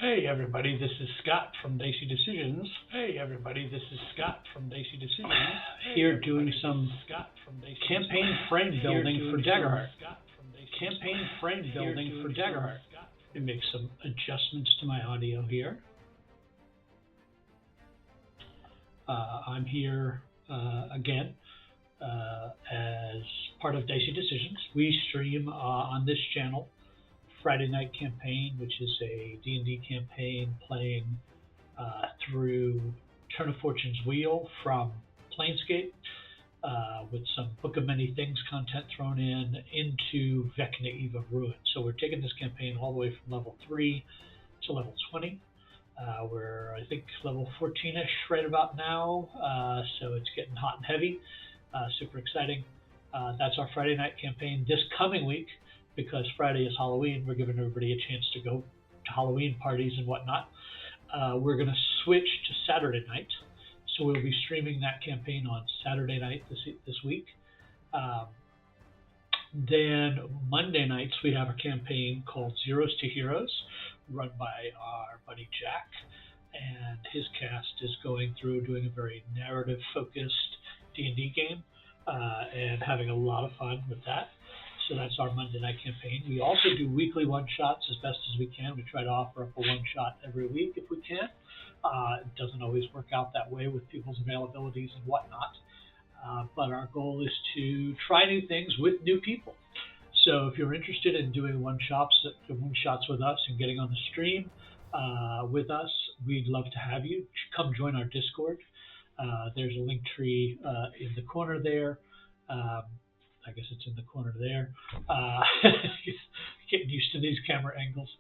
Hey everybody, this is Scott from Dicey Decisions. Hey everybody, this is Scott from Dicey Decisions. Here doing some campaign frame building for Daggerheart. Campaign frame building for Daggerheart. Let me make some adjustments to my audio here. I'm here again as part of Dicey Decisions. We stream on this channel Friday Night Campaign, which is a D&D campaign playing through Turn of Fortune's Wheel from Planescape with some Book of Many Things content thrown into Vecna Eve of Ruin. So we're taking this campaign all the way from level 3 to level 20. We're, I think, level 14-ish right about now, so it's getting hot and heavy. Super exciting. That's our Friday night campaign. This coming week, because Friday is Halloween, we're giving everybody a chance to go to Halloween parties and whatnot. We're going to switch to Saturday night, so we'll be streaming that campaign on Saturday night this week. Then Monday nights we have a campaign called Zeros to Heroes, run by our buddy Jack, and his cast is going through doing a very narrative-focused D&D game and having a lot of fun with that. So that's our Monday night campaign. We also do weekly one-shots as best as we can. We try to offer up a one-shot every week if we can. It doesn't always work out that way with people's availabilities and whatnot. But our goal is to try new things with new people. So if you're interested in doing one-shots with us and getting on the stream with us, we'd love to have you. Come join our Discord. There's a link tree in the corner there. I guess it's in the corner there. Getting used to these camera angles.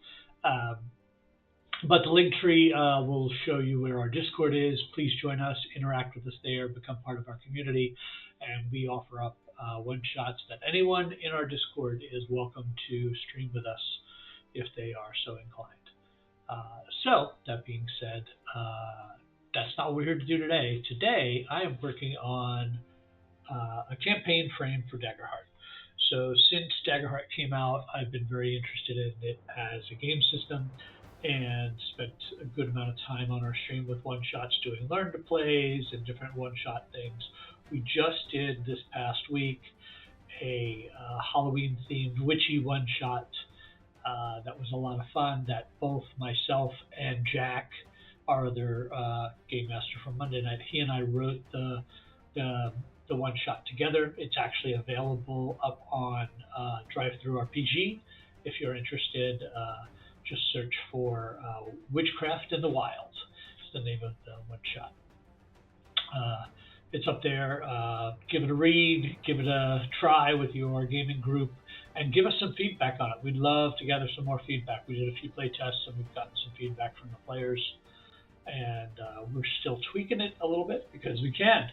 But the link tree will show you where our Discord is. Please join us, interact with us there, become part of our community, and we offer up one-shots that anyone in our Discord is welcome to stream with us if they are so inclined. So, that being said, that's not what we're here to do today. Today, I am working on a campaign frame for Daggerheart. So since Daggerheart came out, I've been very interested in it as a game system and spent a good amount of time on our stream with one-shots doing learn to plays and different one-shot things. We just did this past week a Halloween-themed witchy one-shot that was a lot of fun that both myself and Jack, our other game master from Monday night, he and I wrote the one shot together. It's actually available up on Drive-Thru RPG. If you're interested, just search for Witchcraft in the Wild. It's the name of the one shot. It's up there. Give it a read, give it a try with your gaming group, and give us some feedback on it. We'd love to gather some more feedback. We did a few play tests and we've gotten some feedback from the players, and we're still tweaking it a little bit because we can.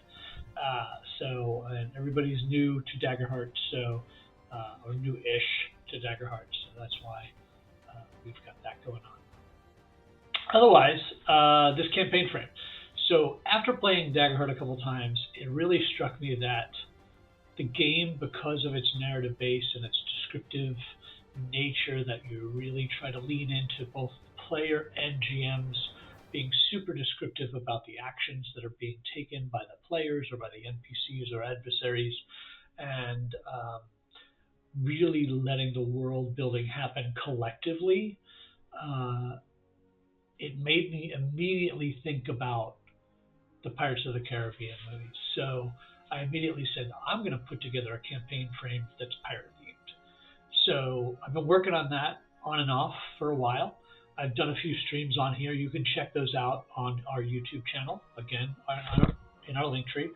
And everybody's new to Daggerheart, or new-ish to Daggerheart, so that's why we've got that going on. Otherwise, this campaign frame. So after playing Daggerheart a couple times, it really struck me that the game, because of its narrative base and its descriptive nature, that you really try to lean into both player and GMs being super descriptive about the actions that are being taken by the players or by the NPCs or adversaries, and really letting the world building happen collectively. It made me immediately think about the Pirates of the Caribbean movies. So I immediately said, I'm going to put together a campaign frame that's pirate themed. So I've been working on that on and off for a while. I've done a few streams on here. You can check those out on our YouTube channel. Again, in our link tree.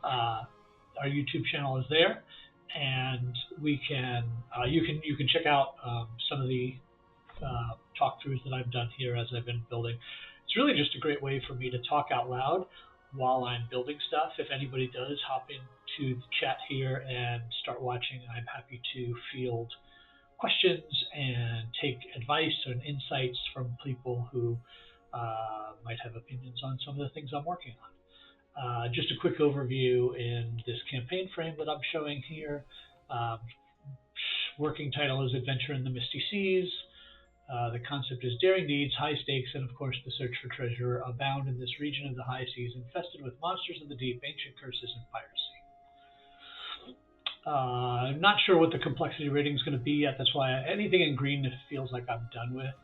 Our YouTube channel is there, and we can you can check out some of the talk-throughs that I've done here as I've been building. It's really just a great way for me to talk out loud while I'm building stuff. If anybody does hop into the chat here and start watching, I'm happy to field questions and take advice and insights from people who might have opinions on some of the things I'm working on. Just a quick overview in this campaign frame that I'm showing here. Working title is Adventure in the Misty Seas. The concept is daring deeds, high stakes, and of course the search for treasure abound in this region of the high seas, infested with monsters of the deep, ancient curses, and piracy. Not sure what the complexity rating is going to be yet. That's why anything in green it feels like I'm done with.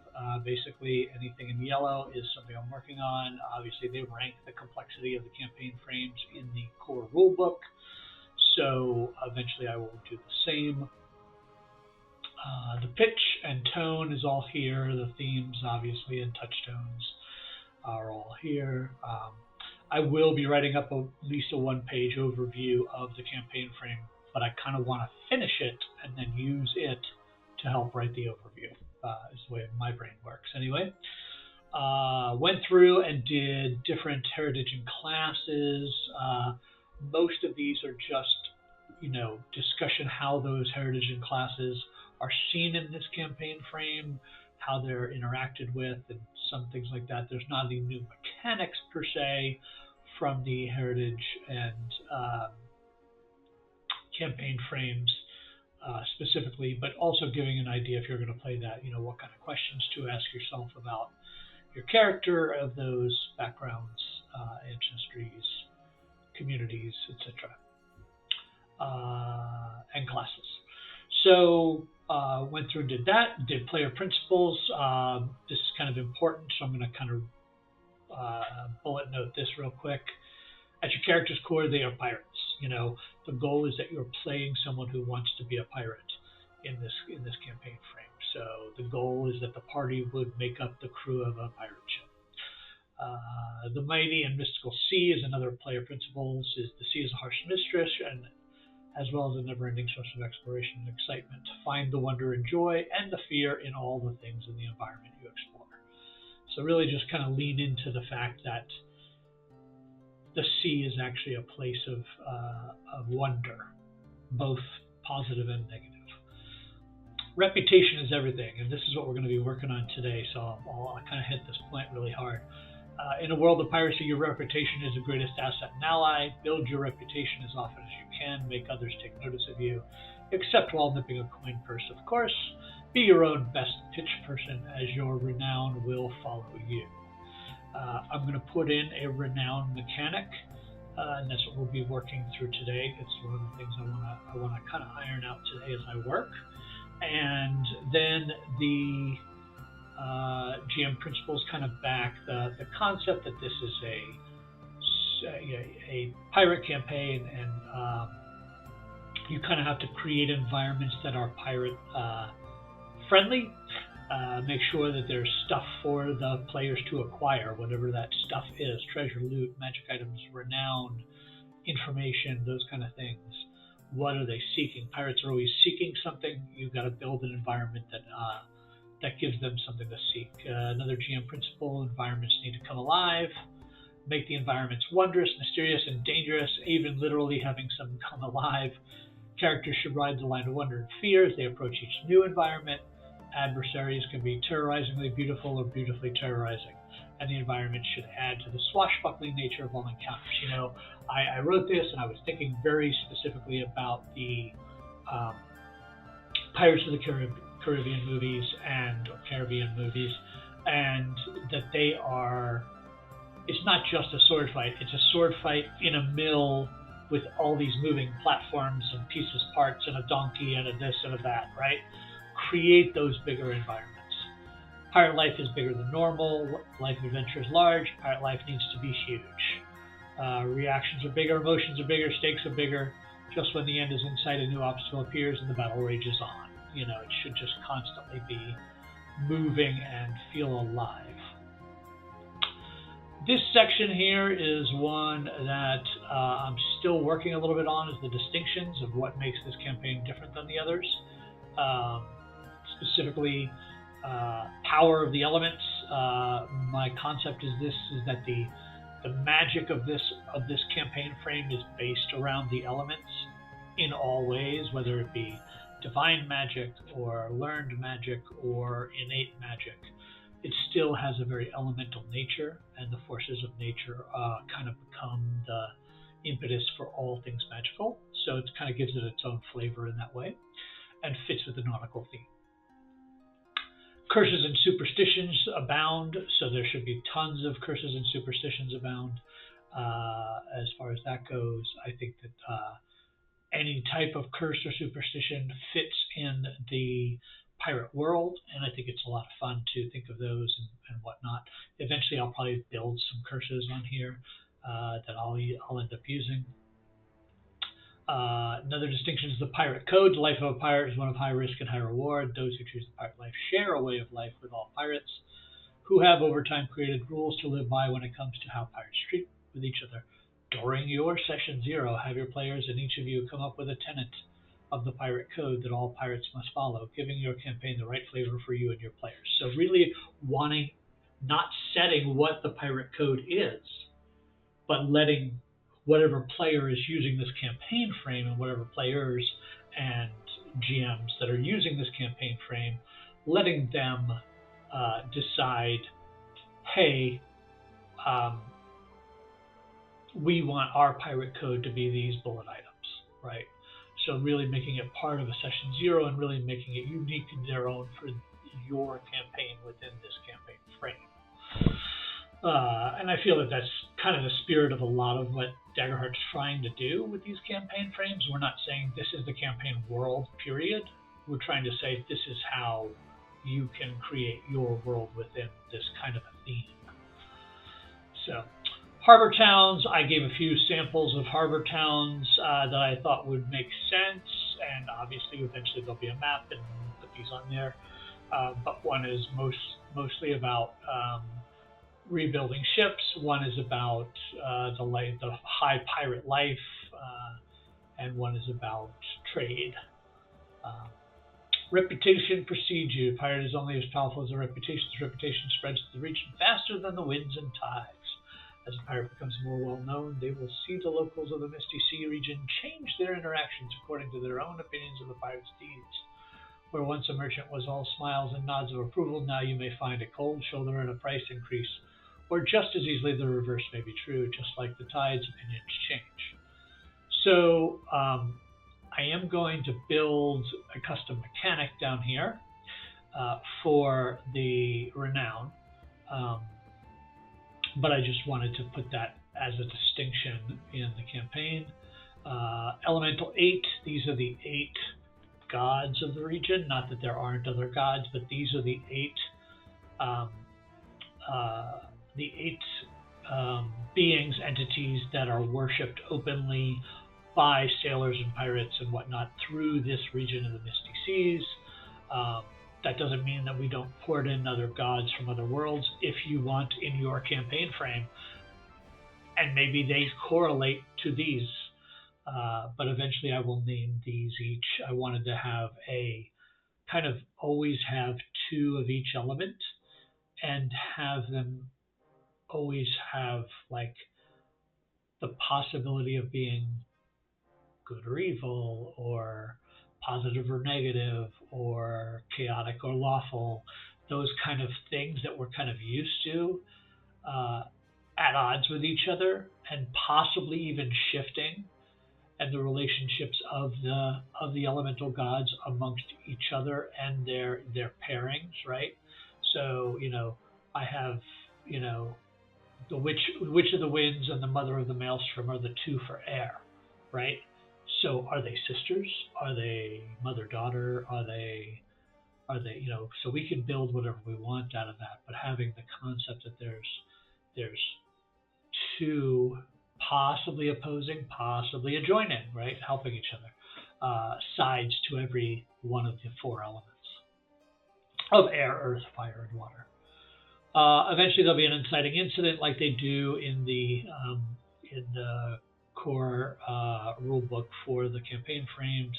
Basically, anything in yellow is something I'm working on. Obviously, they rank the complexity of the campaign frames in the core rulebook, so eventually I will do the same. The pitch and tone is all here. The themes, obviously, and touchstones are all here. I will be writing up at least a one-page overview of the campaign frame, but I kind of want to finish it and then use it to help write the overview. Is the way my brain works anyway. Went through and did different heritage and classes. Most of these are just, discussion how those heritage and classes are seen in this campaign frame, how they're interacted with, and some things like that. There's not any new mechanics per se from the heritage and campaign frames specifically, but also giving an idea if you're going to play that, what kind of questions to ask yourself about your character, of those backgrounds, ancestries, communities, etc., and classes. So went through and did that, did player principles. This is kind of important, so I'm going to kind of bullet note this real quick. At your character's core, they are pirates. The goal is that you're playing someone who wants to be a pirate in this campaign frame. So the goal is that the party would make up the crew of a pirate ship. The mighty and mystical sea is another player principles. The sea is a harsh mistress, and as well as a never-ending source of exploration and excitement. Find the wonder and joy and the fear in all the things in the environment you explore. So really just kind of lean into the fact that the sea is actually a place of wonder, both positive and negative. Reputation is everything, and this is what we're going to be working on today, so I'll kind of hit this point really hard. In a world of piracy, your reputation is the greatest asset and ally. Build your reputation as often as you can. Make others take notice of you, except while nipping a coin purse, of course. Be your own best pitch person, as your renown will follow you. I'm going to put in a renown mechanic, and that's what we'll be working through today. It's one of the things I want to kind of iron out today as I work. And then the GM principles kind of back the concept that this is a pirate campaign, and you kind of have to create environments that are pirate friendly. Make sure that there's stuff for the players to acquire, whatever that stuff is: treasure, loot, magic items, renown, information, those kind of things. What are they seeking? Pirates are always seeking something. You've got to build an environment that gives them something to seek. Another GM principle: environments need to come alive. Make the environments wondrous, mysterious, and dangerous, even literally having some come alive. Characters should ride the line of wonder and fear as they approach each new environment. Adversaries can be terrorizingly beautiful or beautifully terrorizing, and the environment should add to the swashbuckling nature of all encounters. I wrote this and I was thinking very specifically about the Pirates of the Caribbean movies and Caribbean movies, and that they are, it's not just a sword fight, it's a sword fight in a mill with all these moving platforms and pieces, parts, and a donkey and a this and a that, right? Create those bigger environments. Pirate life is bigger than normal. Life adventure is large. Pirate life needs to be huge. Reactions are bigger, emotions are bigger, stakes are bigger. Just when the end is in sight, a new obstacle appears and the battle rages on. It should just constantly be moving and feel alive. This section here is one that I'm still working a little bit on, is the distinctions of what makes this campaign different than the others. Specifically, power of the elements. My concept is that the magic of this campaign frame is based around the elements in all ways, whether it be divine magic or learned magic or innate magic. It still has a very elemental nature, and the forces of nature kind of become the impetus for all things magical. So it kind of gives it its own flavor in that way, and fits with the nautical theme. Curses and superstitions abound, so there should be tons of curses and superstitions abound. As far as that goes, I think that any type of curse or superstition fits in the pirate world, and I think it's a lot of fun to think of those and whatnot. Eventually, I'll probably build some curses on here that I'll end up using. Another distinction is the pirate code. The life of a pirate is one of high risk and high reward. Those who choose the pirate life share a way of life with all pirates, who have over time created rules to live by when it comes to how pirates treat with each other. During your session 0, have your players and each of you come up with a tenet of the pirate code that all pirates must follow, giving your campaign the right flavor for you and your players. So really not setting what the pirate code is, but letting whatever player is using this campaign frame and whatever players and GMs that are using this campaign frame, letting them decide, hey, we want our pirate code to be these bullet items, right? So really making it part of a session 0 and really making it unique and their own for your campaign within this campaign frame. And I feel that that's kind of the spirit of a lot of what Daggerheart's trying to do with these campaign frames. We're not saying this is the campaign world, period. We're trying to say this is how you can create your world within this kind of a theme. So, harbor towns, I gave a few samples of harbor towns that I thought would make sense, and obviously eventually there'll be a map and put these on there. But one is mostly about rebuilding ships. One is about the high pirate life, and one is about trade. Reputation precedes you. Pirate is only as powerful as a reputation. This reputation spreads to the region faster than the winds and tides. As a pirate becomes more well-known, they will see the locals of the Misty Sea region change their interactions according to their own opinions of the pirate's deeds. Where once a merchant was all smiles and nods of approval, now you may find a cold shoulder and a price increase. Or just as easily the reverse may be true, just like the tides, opinions change. So I am going to build a custom mechanic down here for the renown. But I just wanted to put that as a distinction in the campaign. Elemental 8, these are the 8 gods of the region. Not that there aren't other gods, but these are the 8 beings, entities that are worshipped openly by sailors and pirates and whatnot through this region of the Misty Seas. That doesn't mean that we don't port in other gods from other worlds if you want in your campaign frame, and maybe they correlate to these. But eventually I will name these each. I wanted to have always have 2 of each element and have them always have like the possibility of being good or evil, or positive or negative, or chaotic or lawful, those kind of things that we're kind of used to at odds with each other, and possibly even shifting, and the relationships of the elemental gods amongst each other and their pairings, right? So, I have, the Witch of the Winds and the Mother of the Maelstrom are the 2 for air, right? So are they sisters? Are they mother-daughter? Are they, so we can build whatever we want out of that, but having the concept that there's 2 possibly opposing, possibly adjoining, right? Helping each other, sides to every one of the 4 elements of air, earth, fire, and water. Eventually there'll be an inciting incident like they do in the core rulebook for the campaign frames.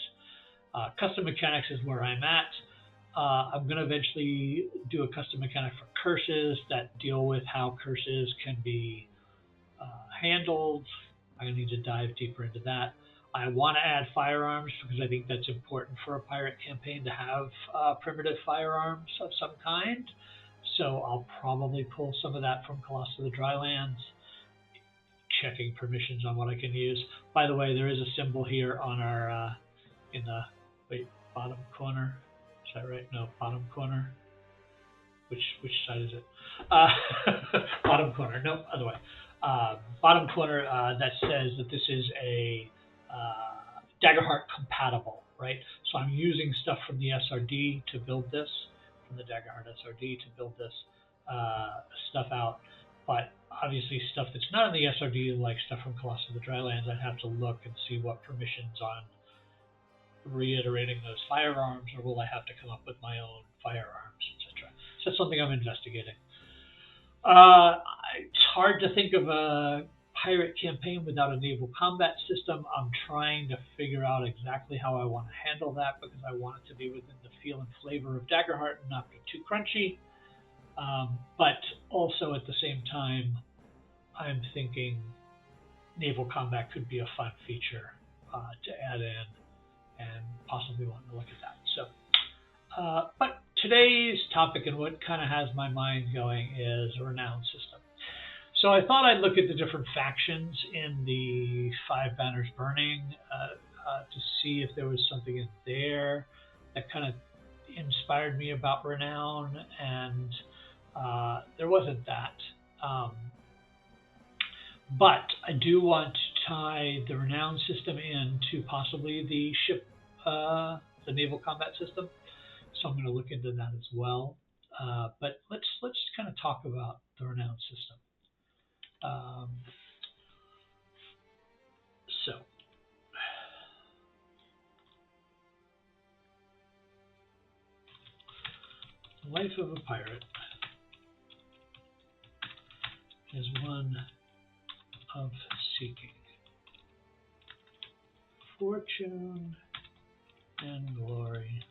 Custom mechanics is where I'm at. I'm going to eventually do a custom mechanic for curses that deal with how curses can be handled. I need to dive deeper into that. I want to add firearms because I think that's important for a pirate campaign to have primitive firearms of some kind. So I'll probably pull some of that from Colossus of the Drylands, checking permissions on what I can use. By the way, there is a symbol here on our, in the, bottom corner. Is that right? No, bottom corner. Which side is it? Uh, bottom corner. No, other way. Bottom corner that says that this is a Daggerheart compatible, right? So I'm using stuff from the SRD to build this, from the Daggerheart SRD to build this stuff out. But obviously stuff that's not in the SRD, like stuff from Colossus of the Drylands, I'd have to look and see what permissions on reiterating those firearms, or will I have to come up with my own firearms, etc. So that's something I'm investigating. It's hard to think of a pirate campaign without a naval combat system. I'm trying to figure out exactly how I want to handle that because I want it to be within the feel and flavor of Daggerheart and not be too crunchy. But also at the same time, I'm thinking naval combat could be a fun feature to add in, and possibly wanting to look at that. So, but today's topic and what kind of has my mind going is a renown system. So I thought I'd look at the different factions in the Five Banners Burning to see if there was something in there that kind of inspired me about renown, and there wasn't that. But I do want to tie the renown system into possibly the ship, the naval combat system. So I'm going to look into that as well. But let's kind of talk about the renown system. So the life of a pirate is one of seeking. Fortune and glory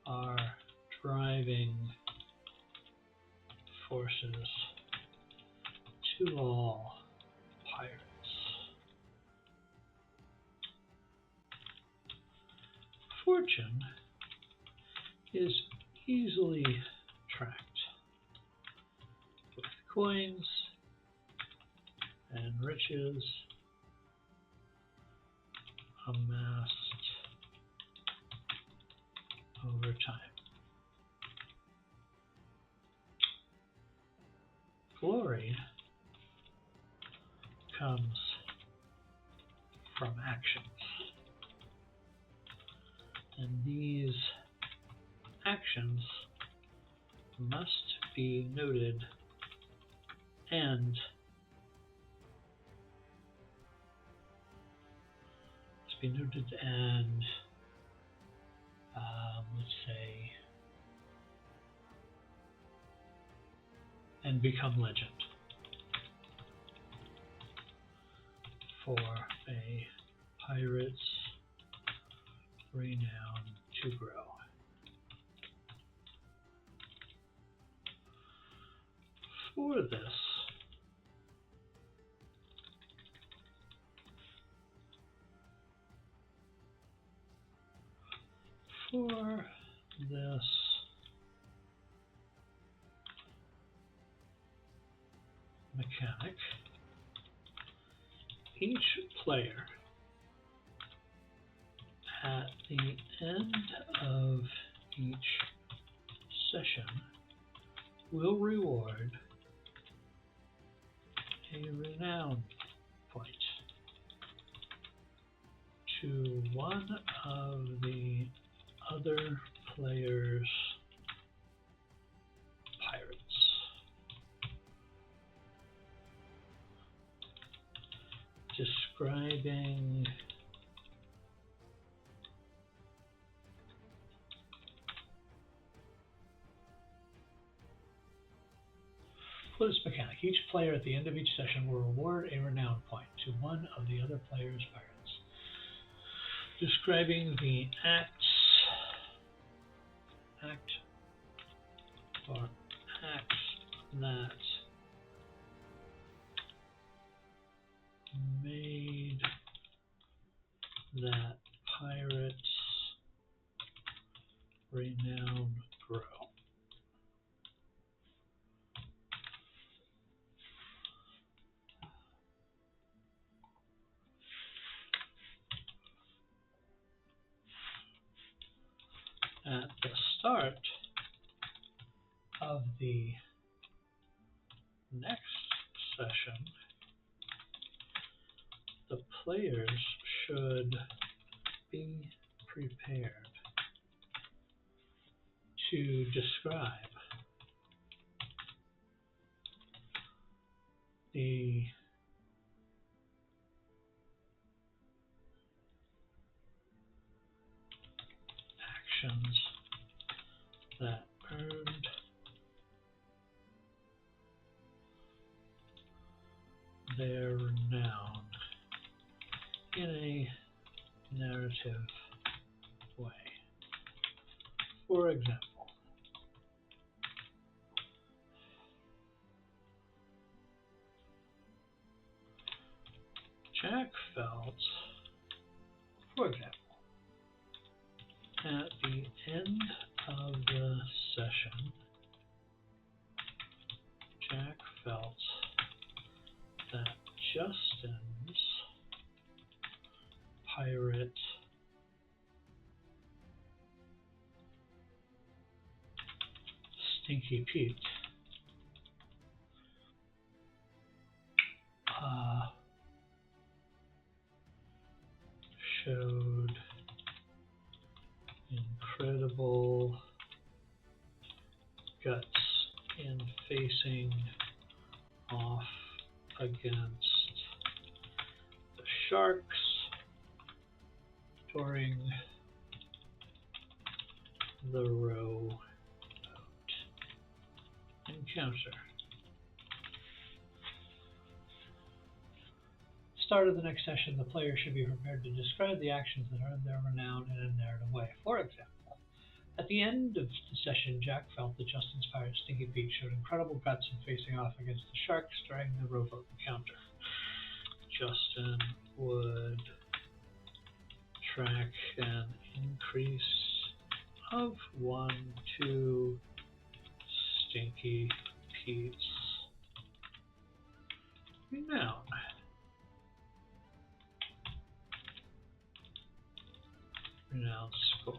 are driving forces to all pirates. Fortune is easily tracked with coins and riches amassed over time. Glory comes from actions, and these actions must be noted and let's say, and become legend for a pirate's renown to grow. For this, mechanic, each player at the end of each session will reward a renown point to one of the other player's pirates. Describing for this mechanic, each player at the end of each session will reward a renown point to one of the other player's pirates. Describing the act or acts that made that pirate's renown grow. At the start the next session, the players should be prepared to describe the actions that earned their renown in a narrative way. For example, Jack felt, for example, at the end of the session, Jack felt that Justin's pirate Stinky Pete showed incredible guts in facing off against the sharks during the rowboat encounter. Start of the next session, the player should be prepared to describe the actions that earned their renown in a narrative way. For example, at the end of the session, Jack felt that Justin's pirate Stinky Pete showed incredible guts in facing off against the sharks during the rowboat encounter. Justin would track an increase of 1 to Stinky Pete's renown. Renown score.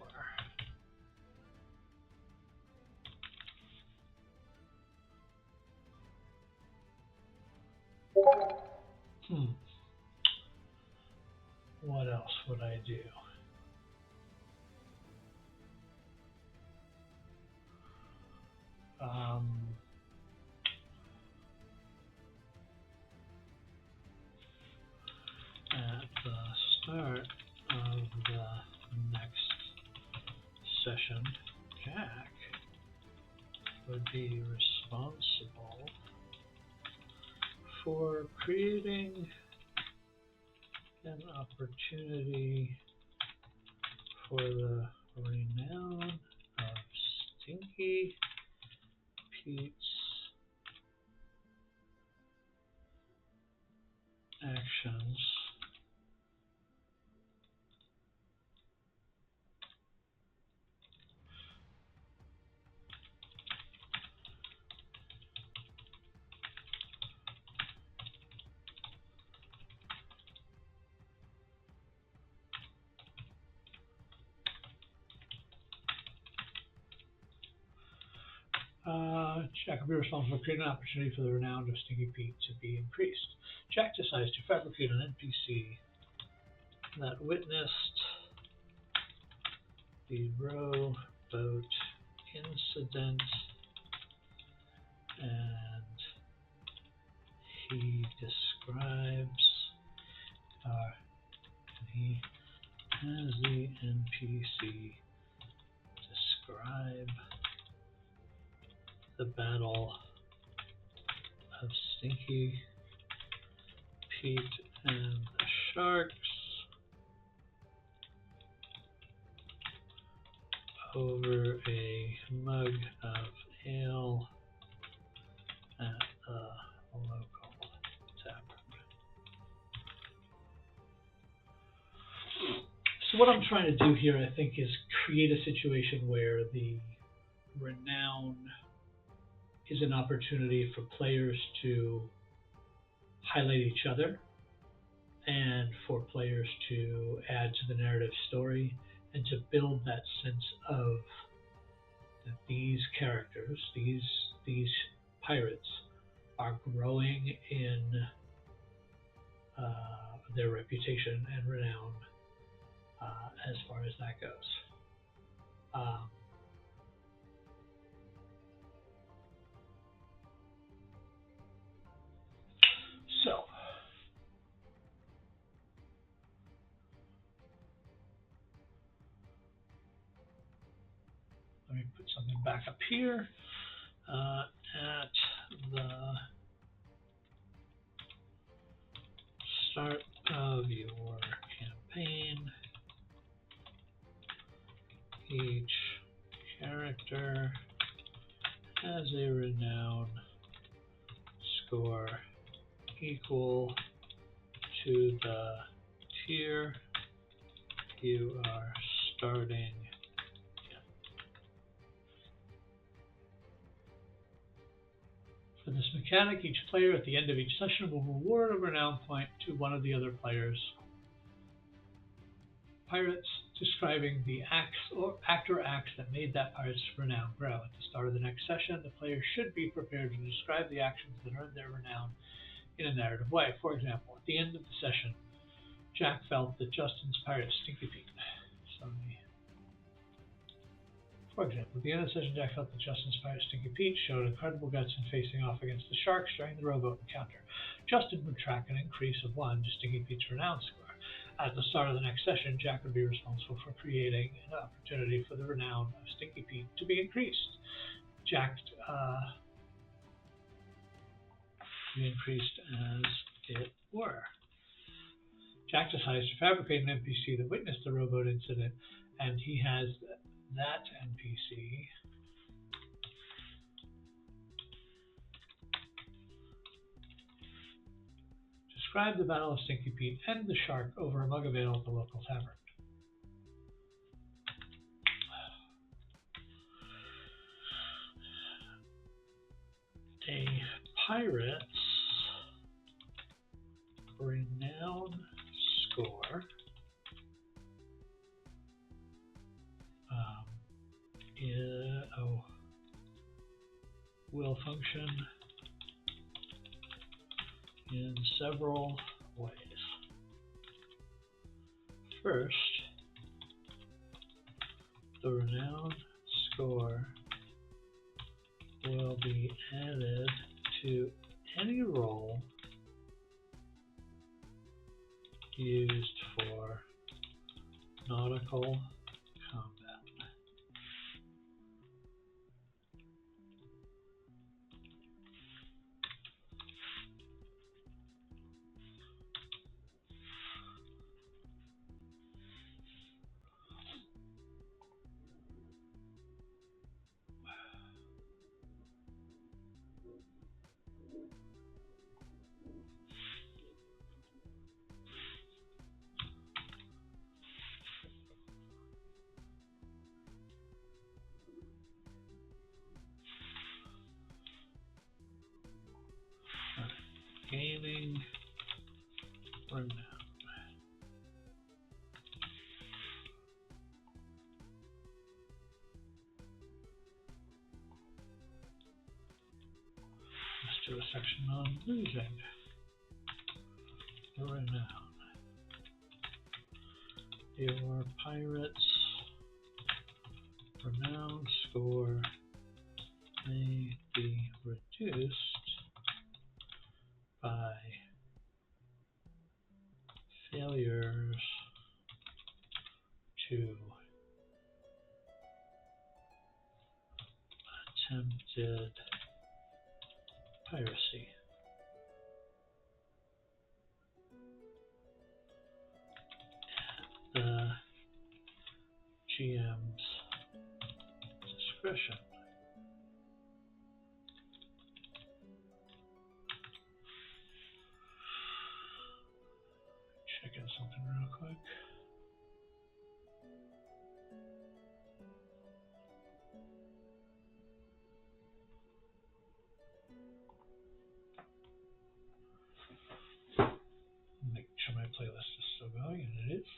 What else would I do? At the start of the next session, Jack would be responsible for creating an opportunity for the renown of Stinky Pete's actions Jack will be responsible for creating an opportunity for the renown of Stinky Pete to be increased. Jack decides to fabricate an NPC that witnessed the rowboat incident, and he describes, he has the NPC describe the battle of Stinky Pete and the sharks over a mug of ale at a local tavern. So what I'm trying to do here, I think, is create a situation where the renown is an opportunity for players to highlight each other and for players to add to the narrative story and to build that sense of that these characters, these these pirates are growing in their reputation and renown as far as that goes. So, let me put something back up here. At the start of your campaign, each character has a renown score equal to the tier you are starting. For this mechanic, each player at the end of each session will reward a renown point to one of the other players. Pirates describing the acts or act that made that pirate's renown grow. At the start of the next session, the player should be prepared to describe the actions that earned their renown in a narrative way. For example, at the end of the session, Jack felt that Justin's pirate Stinky Pete. For example, at the end of the session, Jack felt that Justin's pirate Stinky Pete showed incredible guts in facing off against the sharks during the rowboat encounter. Justin would track an increase of 1 to Stinky Pete's renown score. At the start of the next session, Jack would be responsible for creating an opportunity for the renown of Stinky Pete to be increased. Jack be increased as it were. Jack decides to fabricate an NPC that witnessed the rowboat incident, and he has that NPC describe the Battle of Stinky Pete and the shark over a mug of ale at the local tavern. A pirate's renown score will function in several ways. First, the renown score will be added to any roll used for nautical combat. Gaining renown. Let's do a section on losing the renown. Your pirate's renown score may be reduced by failures to attempted piracy. At the GM's discretion. Checking something real quick. Make sure my playlist is still going, and it is.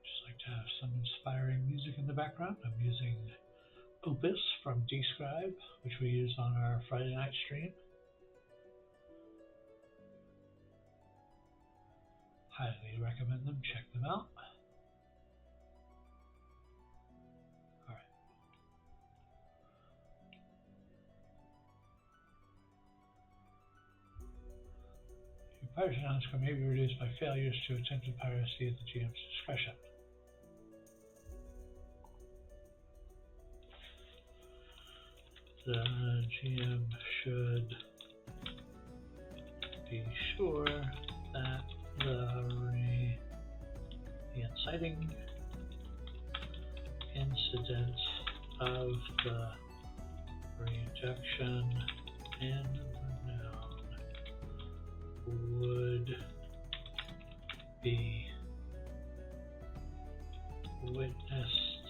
Just like to have some inspiring music in the background. I'm using Opus from Describe, which we used on our Friday night stream. Highly recommend them. Check them out. All right. Your piracy score may be reduced by failures to attempted piracy at the GM's discretion. The GM should be sure that the inciting incident of the rejection in the noun would be witnessed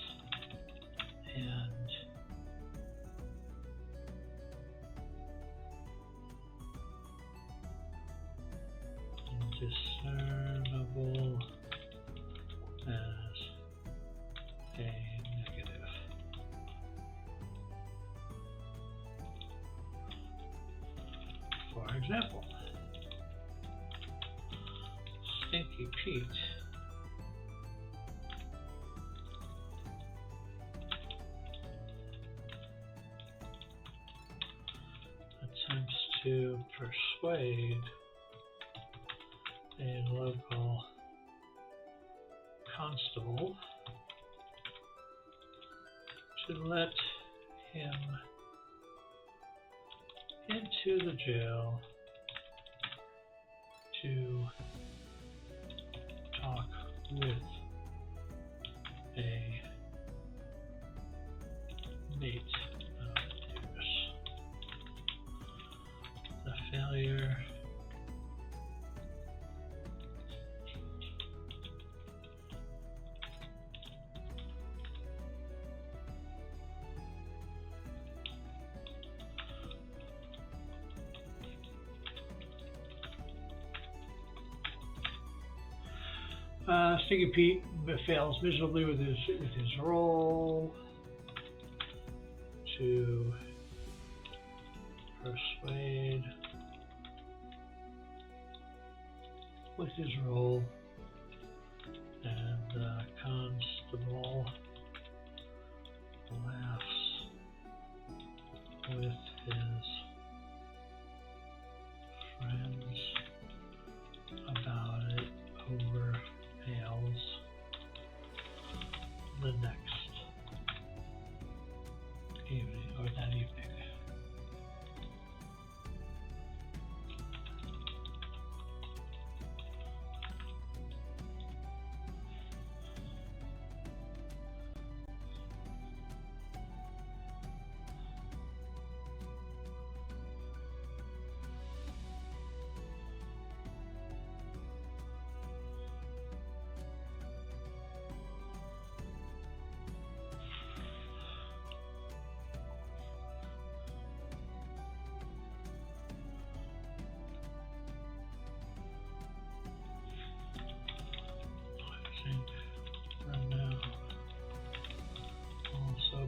and discernible as a negative. For example, Stinky Pete attempts to persuade a local constable to let him into the jail to talk with a mate of theirs. The failure Stinky Pete fails miserably with his roll to persuade with his roll, and the constable laughs with his friends about it over ales the next evening, or that evening.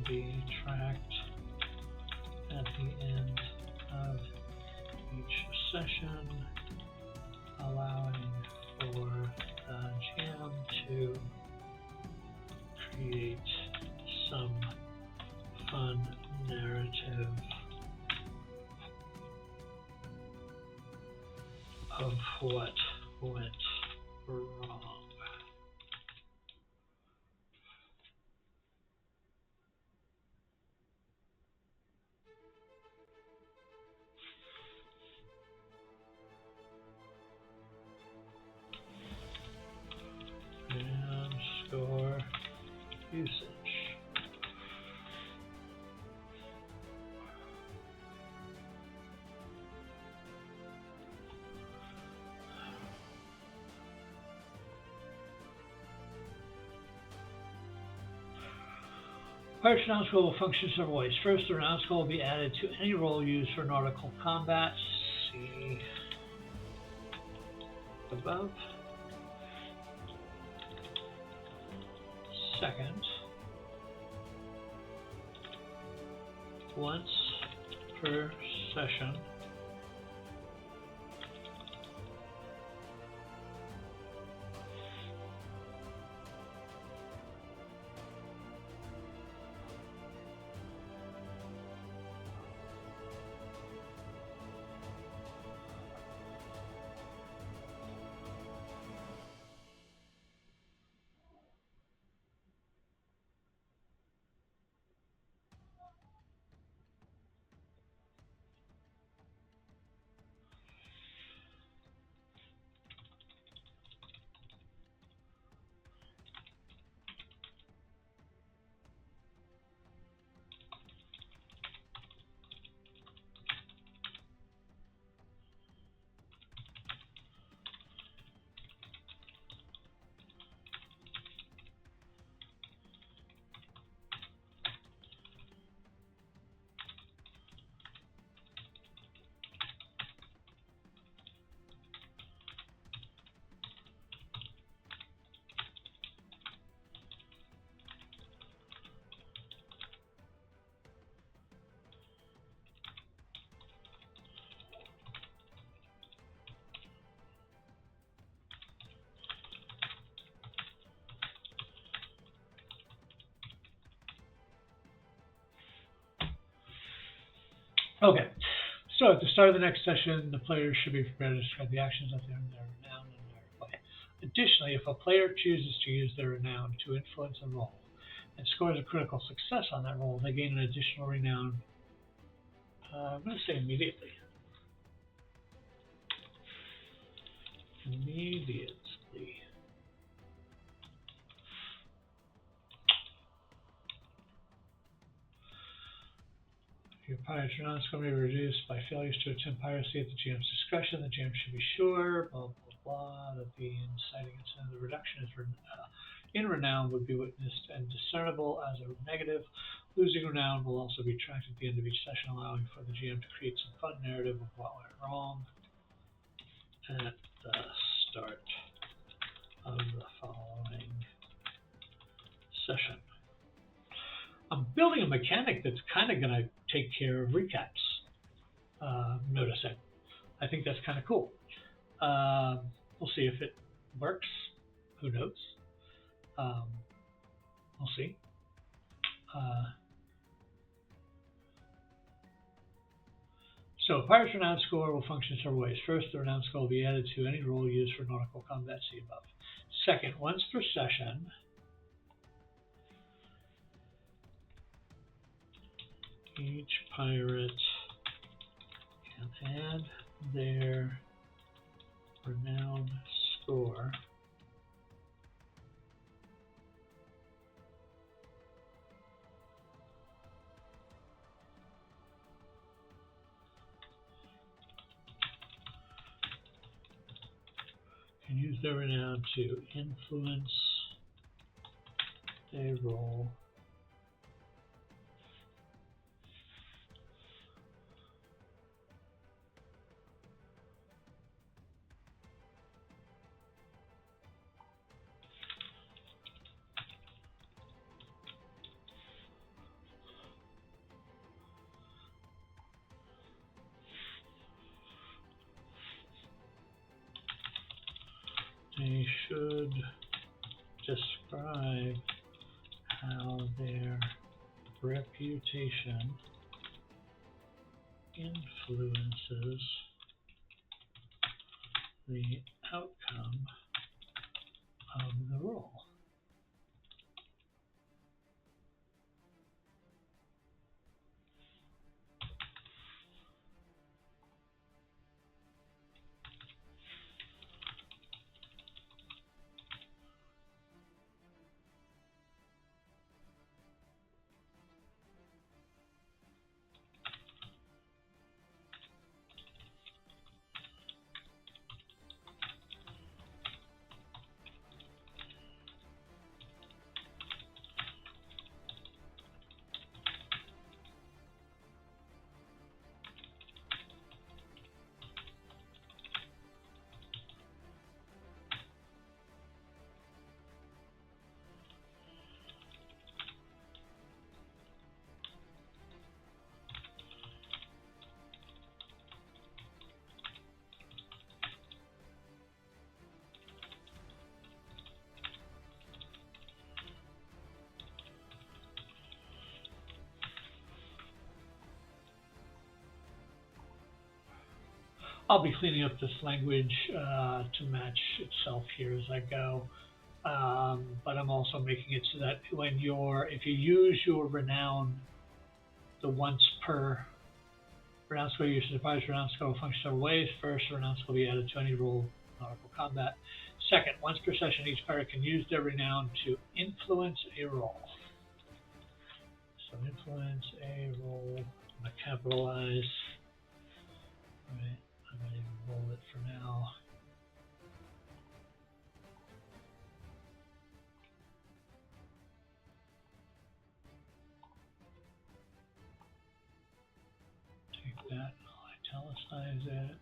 Be tracked at the end of each session, allowing for the GM to create some fun narrative of what went wrong. Store usage. Pirates Renown Scroll will function several ways. First, the Renown Scroll will be added to any roll used for nautical combat. See above. second, once per session, okay. So at the start of the next session, the players should be prepared to describe the actions of their renown and their play. Additionally, if a player chooses to use their renown to influence a roll and scores a critical success on that roll, they gain an additional renown. I'm going to say immediately. Immediately. Your pirate's renown score may be reduced by failures to attempt piracy at the GM's discretion. The GM should be sure, blah, blah, blah, that the inciting incident of the reduction is in renown would be witnessed and discernible as a negative. Losing renown will also be tracked at the end of each session, allowing for the GM to create some fun narrative of what went wrong at the start of the following session. I'm building a mechanic that's kind of going to take care of recaps. Noticing. I think that's kind of cool. We'll see if it works. Who knows? We'll see. So, Pirate's Renown score will function several ways. First, the Renown score will be added to any roll used for nautical combat, see above. Second, once per session, each pirate can add their renown score can use their renown to influence a roll they should describe how their reputation influences the outcome of the roll. I'll be cleaning up this language to match itself here as I go. But I'm also making it so that if you use your renown, the once per renown score you survive renown score will function several ways. First, the renown score will be added to any roll in nautical combat. Second, once per session, each pirate can use their renown to influence a roll. So influence a roll. I'm gonna capitalize. All right, I'm gonna even roll it for now. Take that, I'll italicize it.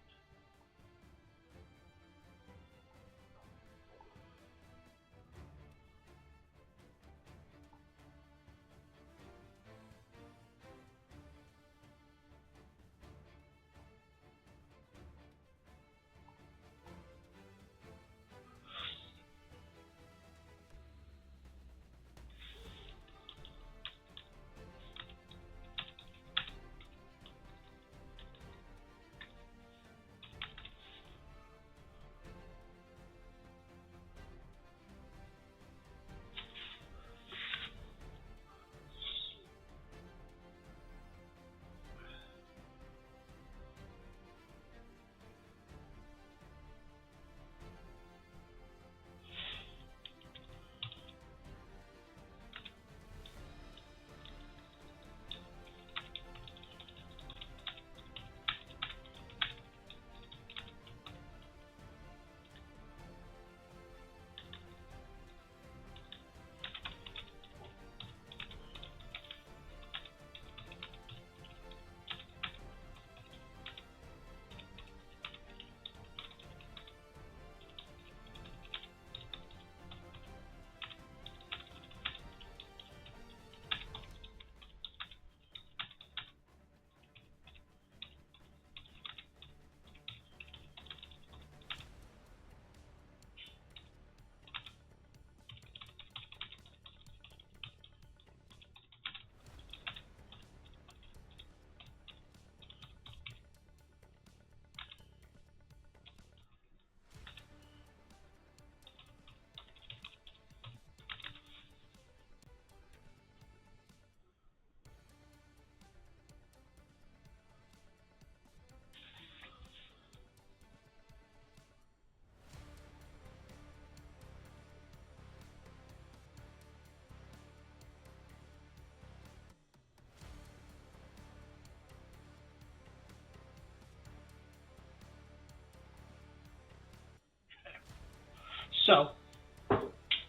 So,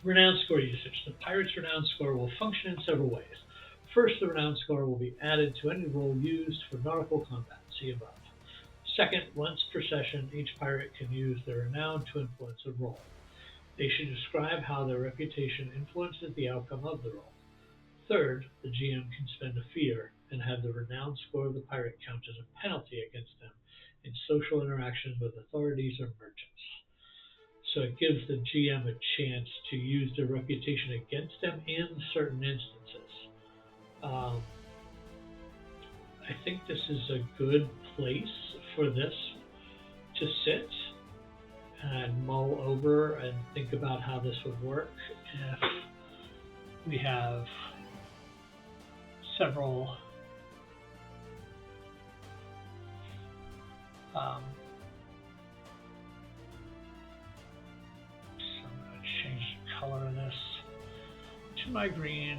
renown score usage. The pirate's renown score will function in several ways. First, the renown score will be added to any roll used for nautical combat, see above. Second, once per session, each pirate can use their renown to influence a roll. They should describe how their reputation influences the outcome of the roll. Third, the GM can spend a fear and have the renown score of the pirate count as a penalty against them in social interactions with authorities or merchants. So it gives the GM a chance to use their reputation against them in certain instances. I think this is a good place for this to sit and mull over and think about how this would work if we have several so I'm going to change the color of this to my green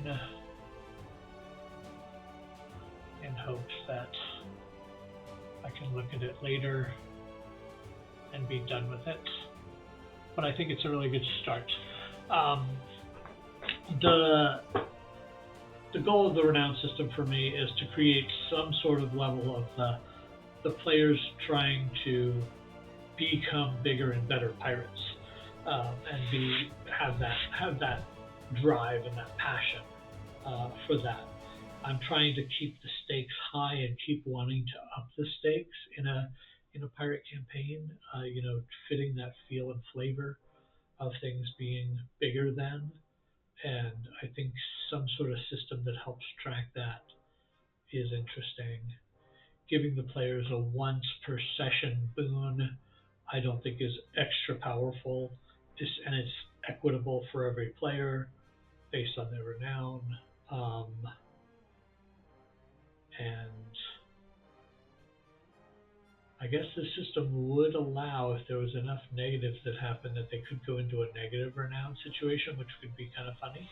in hopes that I can look at it later and be done with it. But I think it's a really good start. The goal of the renown system for me is to create some sort of level of the players trying to become bigger and better pirates, and have that drive and that passion for that. I'm trying to keep the stakes high and keep wanting to up the stakes in a pirate campaign. Fitting that feel and flavor of things being bigger than, and I think some sort of system that helps track that is interesting. giving the players a once per session boon, I don't think is extra powerful, and it's equitable for every player based on their renown. And I guess the system would allow, if there was enough negatives that happened, that they could go into a negative renown situation, which could be kind of funny.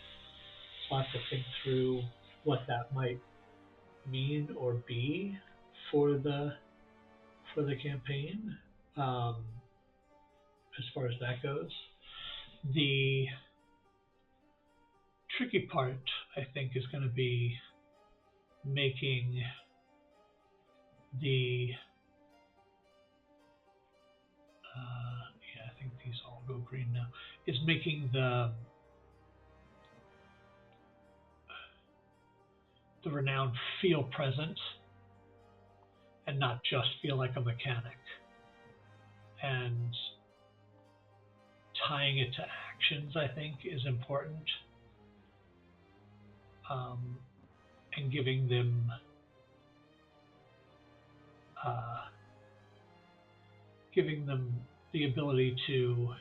So I'll have to think through what that might mean or be for the campaign, as far as that goes. The tricky part, I think, is going to be making the I think these all go green now, is making the renown feel present and not just feel like a mechanic, and tying it to actions, I think, is important, and giving them the ability to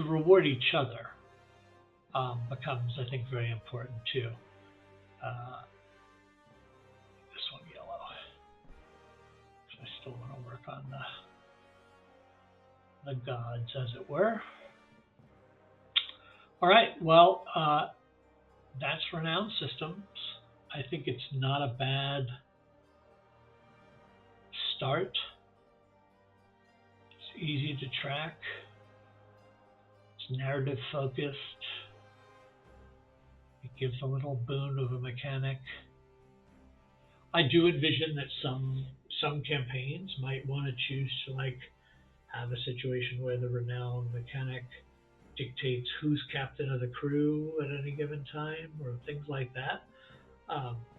reward each other becomes, I think, very important too. This one yellow. So I still want to work on the gods, as it were. All right, well, that's renown systems. I think it's not a bad start. It's easy to track. It's narrative focused. It gives a little boon of a mechanic. I do envision that some campaigns might want to choose to have a situation where the renown mechanic dictates who's captain of the crew at any given time, or things like that,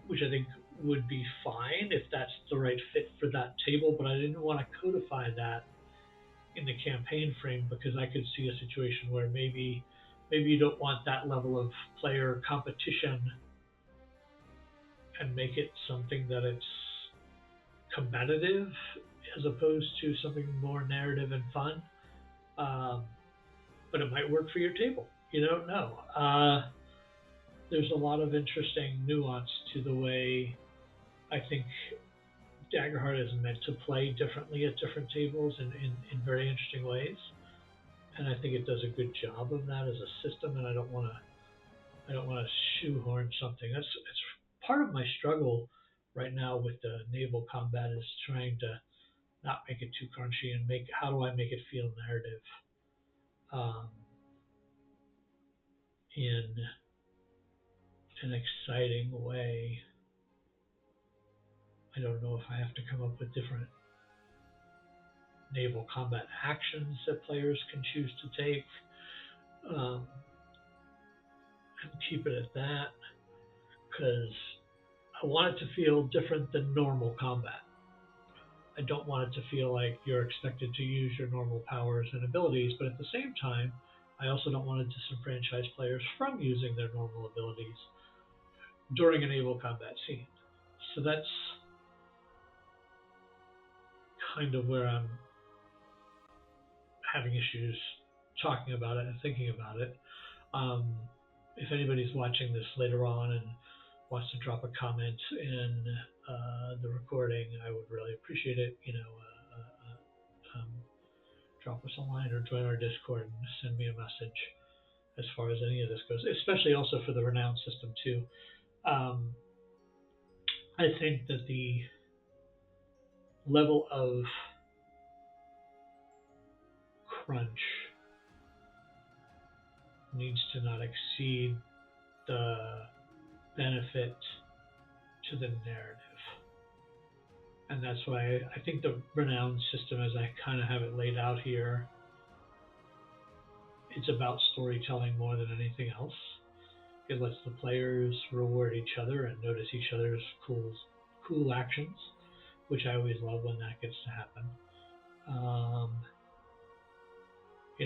which I think would be fine if that's the right fit for that table. But I didn't want to codify that in the campaign frame, because I could see a situation where maybe you don't want that level of player competition, and make it something that it's competitive as opposed to something more narrative and fun. But it might work for your table. You don't know. There's a lot of interesting nuance to the way I think Daggerheart is meant to play differently at different tables in very interesting ways, and I think it does a good job of that as a system. And I don't want to shoehorn something. It's part of my struggle right now with the naval combat, is trying to not make it too crunchy, and how do I make it feel narrative in an exciting way. I don't know if I have to come up with different naval combat actions that players can choose to take, and keep it at that, because I want it to feel different than normal combat. I don't want it to feel like you're expected to use your normal powers and abilities, but at the same time, I also don't want to disenfranchise players from using their normal abilities during a naval combat scene. So that's kind of where I'm having issues talking about it and thinking about it. If anybody's watching this later on and wants to drop a comment in the recording, I would really appreciate it. Drop us a line or join our Discord and send me a message as far as any of this goes, especially also for the renown system too. I think that the level of crunch needs to not exceed the benefit to the narrative. And that's why I think the renown system, as I kind of have it laid out here, it's about storytelling more than anything else. It lets the players reward each other and notice each other's cool actions, which I always love when that gets to happen.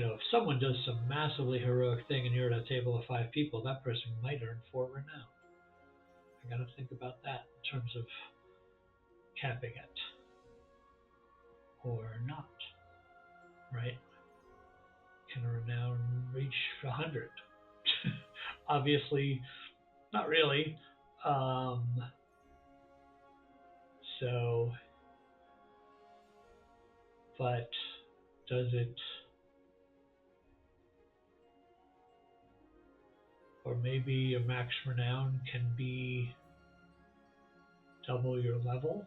if someone does some massively heroic thing and you're at a table of 5 people, that person might earn 4 renown. I got to think about that in terms of capping it or not, right? Can a renown reach 100? Obviously, not really. So, but does it, or maybe a max renown can be double your level?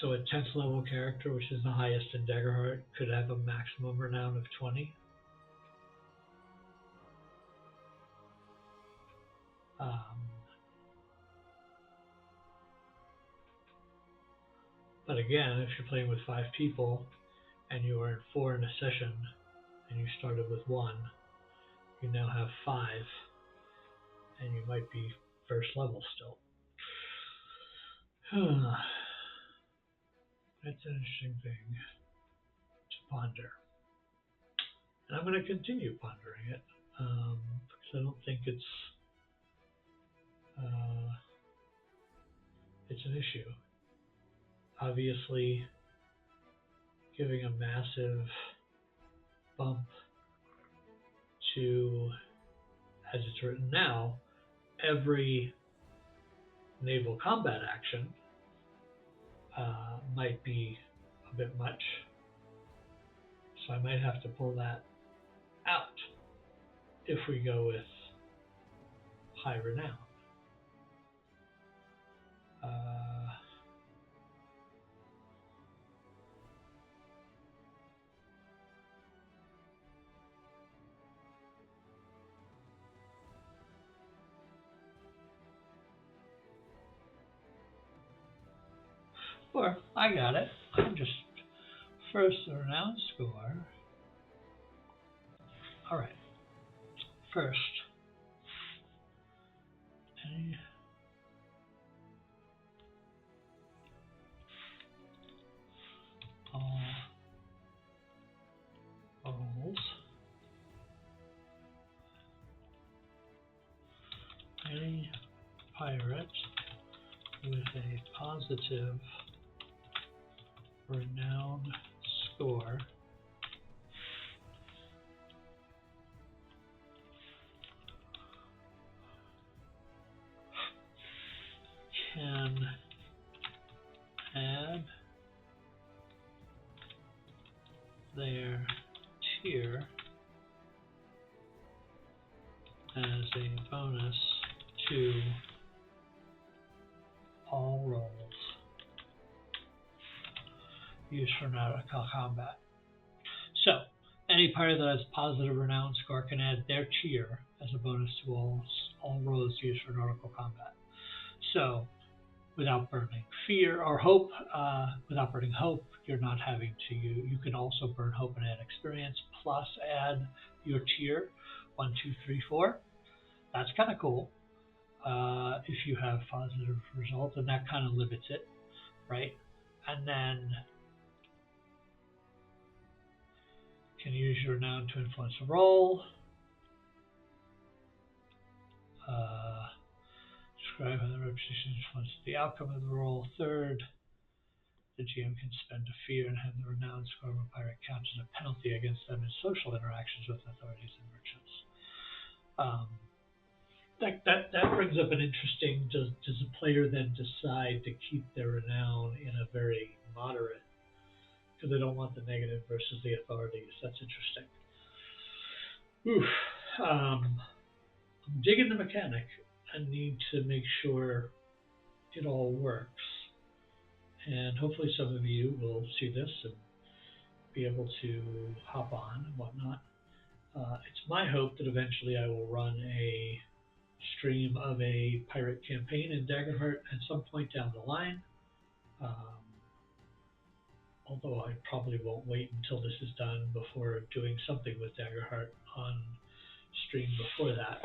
So a 10th level character, which is the highest in Daggerheart, could have a maximum renown of 20. But again, if you're playing with 5 people and you earned 4 in a session and you started with 1, you now have 5 and you might be first level still. That's an interesting thing to ponder. And I'm going to continue pondering it because I don't think it's an issue. Obviously, giving a massive bump to, as it's written now, every naval combat action might be a bit much. So I might have to pull that out if we go with high renown. Or I got it. I'm just first renown score. All right. First, all rolls. Any pirate with a positive renown score can add their tier as a bonus to all rolls used for nautical combat. So, any pirate that has positive renown score can add their tier as a bonus to all rolls used for nautical combat. So, without burning fear or hope, without burning hope, you're not having to. You can also burn hope and add experience, plus add your tier 1, 2, 3, 4. That's kind of cool. If you have positive results, and that kind of limits it, right? And then can use your renown to influence a roll. Describe how the reputation influences the outcome of the roll. Third, the GM can spend a fear and have the renown score of a pirate count as a penalty against them in social interactions with authorities and merchants. That brings up an interesting, does a player then decide to keep their renown in a very moderate, because they don't want the negative versus the authorities? That's interesting. Oof. I'm digging the mechanic. I need to make sure it all works. And hopefully some of you will see this and be able to hop on and whatnot. It's my hope that eventually I will run a stream of a pirate campaign in Daggerheart at some point down the line. Although I probably won't wait until this is done before doing something with Daggerheart on stream before that,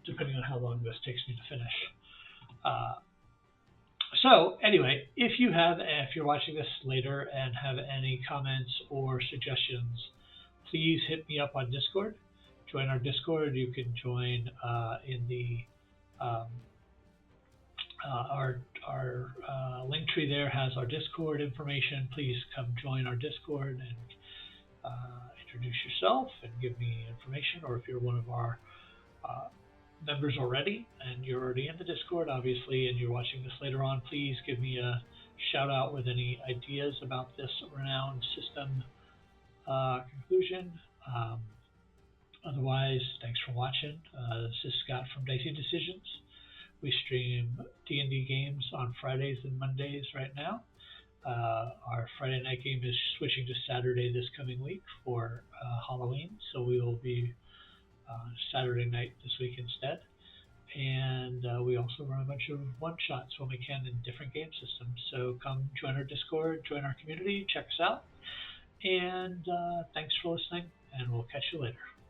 depending on how long this takes me to finish. So anyway, if you're watching this later and have any comments or suggestions, please hit me up on Discord. Join our Discord. You can join in the um, link tree there has our Discord information. Please come join our Discord and introduce yourself and give me information. Or if you're one of our uh, members already and you're already in the Discord, obviously, and you're watching this later on, please give me a shout out with any ideas about this renowned system conclusion. Otherwise, thanks for watching. This is Scott from Dicey Decisions. We stream D&D games on Fridays and Mondays right now. Our Friday night game is switching to Saturday this coming week for Halloween, so we will be Saturday night this week instead. And we also run a bunch of one-shots when we can in different game systems. So come join our Discord, join our community, check us out. And thanks for listening, and we'll catch you later.